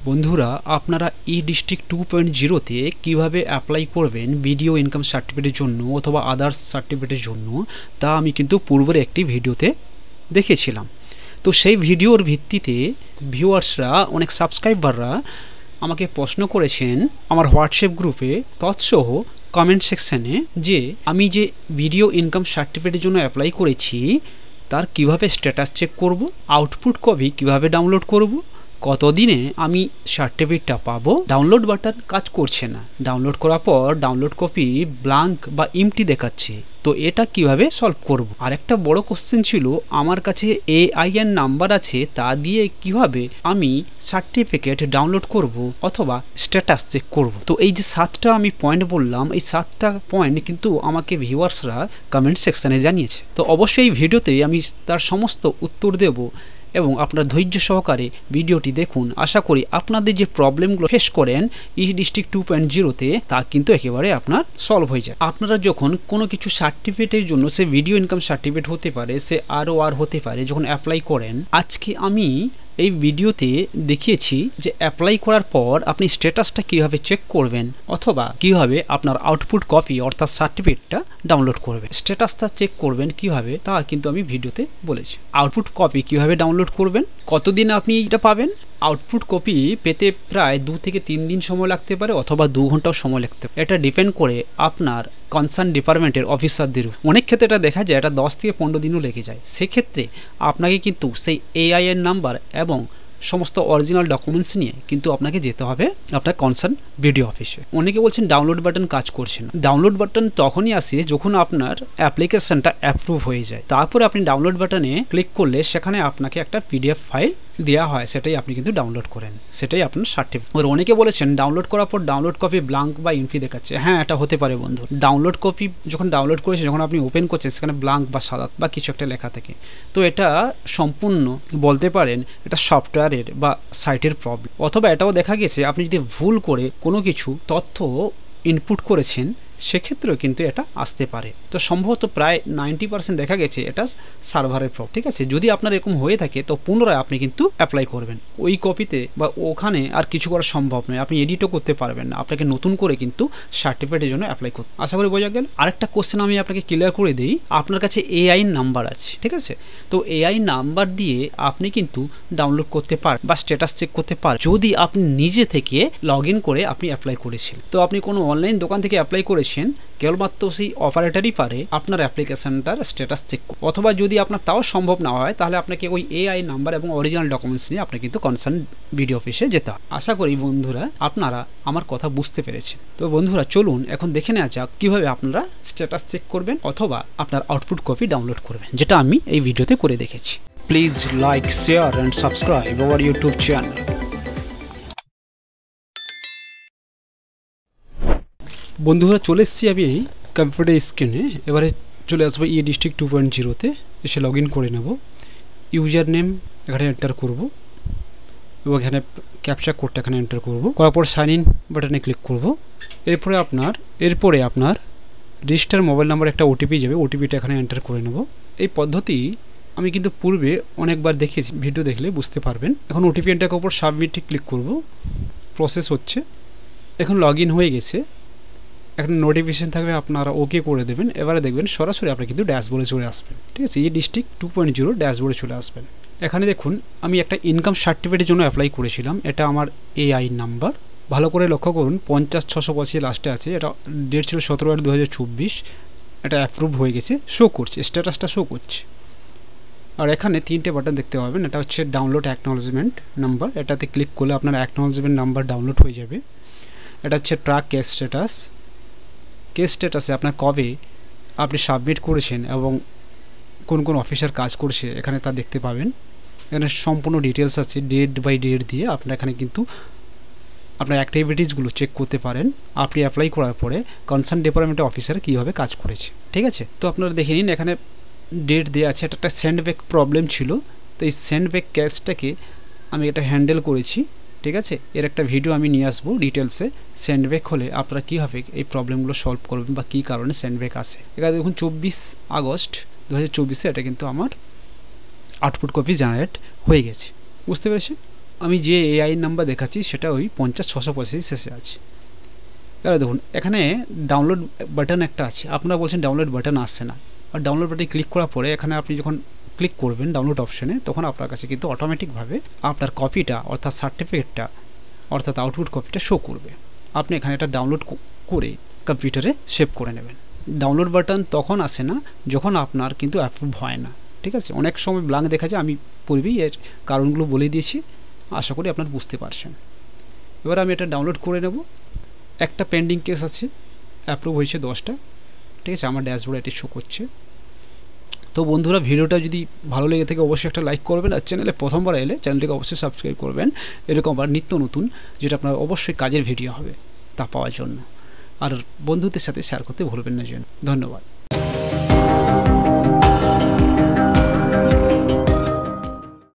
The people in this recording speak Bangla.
বন্ধুরা আপনারা ই ডিস্ট্রিক্ট 2.0 তে কিভাবে অ্যাপ্লাই করবেন ভিডিও ইনকাম সার্টিফিকেটের জন্য অথবা আদার্স সার্টিফিকেটের জন্য তা আমি কিন্তু পূর্বের একটি ভিডিওতে দেখেছিলাম। তো সেই ভিডিওর ভিত্তিতে ভিউয়ার্সরা অনেক সাবস্ক্রাইবাররা আমাকে প্রশ্ন করেছেন আমার হোয়াটসঅ্যাপ গ্রুপে তৎসহ কমেন্ট সেকশানে যে আমি যে ভিডিও ইনকাম সার্টিফিকেটের জন্য অ্যাপ্লাই করেছি তার কিভাবে স্ট্যাটাস চেক করব, আউটপুট কপি কিভাবে ডাউনলোড করব, কতদিনে আমি সার্টিফিকেটটা পাবো। ডাউনলোড বাটন কাজ করছে না, ডাউনলোড করার পর ডাউনলোড কপি ব্ল্যাঙ্ক বা এমটি দেখাচ্ছে। তো এটা কিভাবে সলভ করব। আর একটা বড় কোশ্চেন ছিল আমার কাছে AIN নাম্বার আছে, তা দিয়ে কিভাবে আমি সার্টিফিকেট ডাউনলোড করব অথবা স্ট্যাটাস চেক করব। তো এই যে 7টা আমি পয়েন্ট বললাম, এই 7টা পয়েন্ট কিন্তু আমাকে ভিউয়ার্সরা কমেন্ট সেকশানে জানিয়েছে। তো অবশ্যই এই ভিডিওতে আমি তার সমস্ত উত্তর দেব এবং আপনার ধৈর্য সহকারে ভিডিওটি দেখুন। আশা করি আপনাদের যে প্রবলেমগুলো ফেস করেন ই ডিস্ট্রিক্ট 2.0-তে তা কিন্তু একেবারে আপনার সলভ হয়ে যায়। আপনারা যখন কোনো কিছু সার্টিফিকেটের জন্য, সে ভিডিও ইনকাম সার্টিফিকেট হতে পারে, সে ROR হতে পারে, যখন অ্যাপ্লাই করেন, আজকে আমি এই ভিডিওতে দেখিয়েছি যে অ্যাপ্লাই করার পর আপনি স্ট্যাটাসটা কীভাবে চেক করবেন অথবা কীভাবে আপনার আউটপুট কপি অর্থাৎ সার্টিফিকেটটা ডাউনলোড করবেন। স্ট্যাটাসটা চেক করবেন কীভাবে তা কিন্তু আমি ভিডিওতে বলেছি। আউটপুট কপি কীভাবে ডাউনলোড করবেন, কতদিন আপনি এটা পাবেন। আউটপুট কপি পেতে প্রায় 2 থেকে 3 দিন সময় লাগতে পারে অথবা 2 ঘন্টাও সময় লাগতে পারে। এটা ডিপেন্ড করে আপনার কনসার্ন ডিপার্টমেন্টের অফিসারদের। অনেক ক্ষেত্রে এটা দেখা যায় এটা 10 থেকে 15 দিনও লেগে যায়। সেক্ষেত্রে আপনাকে কিন্তু সেই AIN নাম্বার এবং সমস্ত অরিজিনাল ডকুমেন্টস নিয়ে কিন্তু আপনাকে যেতে হবে আপনার কনসার্ন ভিডিও অফিসে। অনেকে বলছেন ডাউনলোড বাটন কাজ করছে না। ডাউনলোড বাটন তখনই আসে যখন আপনার অ্যাপ্লিকেশনটা অ্যাপ্রুভ হয়ে যায়। তারপরে আপনি ডাউনলোড বাটনে ক্লিক করলে সেখানে আপনাকে একটা PDF ফাইল দেওয়া হয়, সেটাই আপনি কিন্তু ডাউনলোড করেন, সেটাই আপনার সার্টিফিকেট। আর অনেকে বলেছেন ডাউনলোড করার পর ডাউনলোড কপি ব্ল্যাঙ্ক বা এমটি দেখাচ্ছে। হ্যাঁ, এটা হতে পারে বন্ধু। ডাউনলোড কপি যখন ডাউনলোড করেছে, যখন আপনি ওপেন করছেন, সেখানে ব্ল্যাঙ্ক বা সাদা বা কিছু একটা লেখা থাকে। তো এটা সম্পূর্ণ বলতে পারেন এটা সফটওয়্যারের বা সাইটের প্রবলেম। অথবা এটাও দেখা গেছে আপনি যদি ভুল করে কোনো কিছু তথ্য ইনপুট করেছেন সেক্ষেত্রেও কিন্তু এটা আসতে পারে। তো সম্ভবত প্রায় 90% দেখা গেছে এটা সার্ভারের প্রবলেম। ঠিক আছে, যদি আপনার এরকম হয়ে থাকে তো পুনরায় আপনি কিন্তু অ্যাপ্লাই করবেন। ওই কপিতে বা ওখানে আর কিছু করা সম্ভব নয়, আপনি এডিটও করতে পারবেন না। আপনাকে নতুন করে কিন্তু সার্টিফিকেটের জন্য অ্যাপ্লাই করতে। আশা করি বোঝা গেল। আরেকটা কোশ্চেন আমি আপনাকে ক্লিয়ার করে দিই। আপনার কাছে AIN নাম্বার আছে, ঠিক আছে, তো AIN নাম্বার দিয়ে আপনি কিন্তু ডাউনলোড করতে পারেন বা স্ট্যাটাস চেক করতে পারেন যদি আপনি নিজে থেকে লগ ইন করে আপনি অ্যাপ্লাই করেছেন। তো আপনি কোনো অনলাইন দোকান থেকে অ্যাপ্লাই করেছেন, কেবলমাত্র সেই অপারেটরই পারে আপনার অ্যাপ্লিকেশনটার স্ট্যাটাস চেক করতে। অথবা যদি আপনার তাও সম্ভব না হয় তাহলে আপনাকে ওই AIN নাম্বার এবং অরিজিনাল ডকুমেন্টস নিয়ে আপনি কিন্তু কনসার্ন ভিডিও অফিসে যেতে হয়। আশা করি বন্ধুরা আপনারা আমার কথা বুঝতে পেরেছেন। তো বন্ধুরা চলুন এখন দেখে নেওয়া যাক কীভাবে আপনারা স্ট্যাটাস চেক করবেন অথবা আপনার আউটপুট কপি ডাউনলোড করবেন, যেটা আমি এই ভিডিওতে করে দেখেছি। Please like, share and subscribe our YouTube channel. বন্ধুরা চলে এসেছি আমি এই কম্পিউটার স্ক্রিনে। এবারে চলে আসবো ই ডিস্ট্রিক্ট 2.0-তে, এসে লগ ইন করে নেব। ইউজার নেম এখানে এন্টার করব এবং এখানে ক্যাপচা কোডটা এখানে এন্টার করব। করার পর সাইন ইন বাটনে ক্লিক করব। এরপরে আপনার রেজিস্টার মোবাইল নাম্বার একটা OTP যাবে, OTPটা এখানে এন্টার করে নেব। এই পদ্ধতি আমি কিন্তু পূর্বে অনেকবার দেখিয়েছি, ভিডিও দেখলে বুঝতে পারবেন। এখন OTP এন্টার করার পর সাবমিটে ক্লিক করব। প্রসেস হচ্ছে, এখন লগ ইন হয়ে গেছে। একটা নোটিফিকেশন থাকবে, আপনারা ওকে করে দেবেন। এবারে দেখবেন সরাসরি আপনি কিন্তু ড্যাশবোর্ডে চলে আসবেন। ঠিক আছে, ই ডিস্ট্রিক্ট 2.0 ড্যাশবোর্ডে চলে আসবেন। এখানে দেখুন আমি একটা ইনকাম সার্টিফিকেটের জন্য অ্যাপ্লাই করেছিলাম। এটা আমার AIN নাম্বার। ভালো করে লক্ষ্য করুন 50,685 লাস্টে আছে। এটা ডেট ছিল 17/8/2024। এটা অ্যাপ্রুভ হয়ে গেছে, শো করছে, স্ট্যাটাসটা শো করছে। আর এখানে 3টে বাটন দেখতে পাবেন। এটা হচ্ছে ডাউনলোড অ্যাকনোলেজমেন্ট নাম্বার, এটাতে ক্লিক করলে আপনার অ্যাকনোলেজমেন্ট নাম্বার ডাউনলোড হয়ে যাবে। এটা হচ্ছে ট্র্যাক কেস স্ট্যাটাস। কেস স্ট্যাটাসে আপনার কবে আপনি সাবমিট করেছেন এবং কোন কোন অফিসার কাজ করছে এখানে তা দেখতে পাবেন। এখানে সম্পূর্ণ ডিটেলস আছে, ডেট বাই ডেট দিয়ে আপনার এখানে কিন্তু আপনার অ্যাক্টিভিটিসগুলো চেক করতে পারেন আপনি অ্যাপ্লাই করার পরে কনসার্ন ডিপার্টমেন্টের অফিসার কীভাবে কাজ করেছে। ঠিক আছে, তো আপনারা দেখে নিন এখানে ডেট দেওয়া আছে। এটা একটা সেন্ডব্যাক প্রবলেম ছিল, তো এই সেন্ডব্যাক কেসটাকে আমি এটা হ্যান্ডেল করেছি। ঠিক আছে, এর একটা ভিডিও আমি নিয়ে আসবো ডিটেলসে। সেন্ডব্যাক হলে আপনারা কীভাবে এই প্রবলেমগুলো সলভ করবেন বা কী কারণে সেন্ডব্যাক আসে। এখানে দেখুন 24 আগস্ট 2024-এ এটা কিন্তু আমার আউটপুট কপি জেনারেট হয়ে গেছে। বুঝতে পেরেছি? আমি যে এআই নাম্বার দেখাচ্ছি সেটা ওই 50-685 শেষে আছে। এবার দেখুন এখানে ডাউনলোড বাটন একটা আছে, আপনারা বলছেন ডাউনলোড বাটন আসছে না। আর ডাউনলোড বাটনে ক্লিক করার পরে এখানে আপনি যখন ক্লিক করবেন ডাউনলোড অপশনে, তখন আপনার কাছে কিন্তু অটোমেটিকভাবে আপনার কপিটা অর্থাৎ সার্টিফিকেটটা অর্থাৎ আউটপুট কপিটা শো করবে। আপনি এখানে এটা ডাউনলোড করে কম্পিউটারে সেভ করে নেবেন। ডাউনলোড বাটন তখন আসে না যখন আপনার কিন্তু অ্যাপ্রুভ হয় না, ঠিক আছে। অনেক সময় ব্ল্যাঙ্ক দেখা যায়, আমি পূর্বেই এর কারণগুলো বলে দিয়েছি, আশা করি আপনারা বুঝতে পারছেন। এবার আমি এটা ডাউনলোড করে নেব। একটা পেন্ডিং কেস আছে, অ্যাপ্রুভ হয়েছে 10টা, ঠিক আছে, আমার ড্যাশবোর্ডে এটি শো করছে। তো বন্ধুরা, ভিডিওটা যদি ভালো লেগে থাকে অবশ্যই একটা লাইক করবেন, আর চ্যানেলে প্রথমবার এলে চ্যানেলটিকে অবশ্যই সাবস্ক্রাইব করবেন, এরকম আবার নিত্য নতুন যেটা আপনার অবশ্যই কাজের ভিডিও হবে তা পাওয়ার জন্য। আর বন্ধুদের সাথে শেয়ার করতে ভুলবেন না। ধন্যবাদ।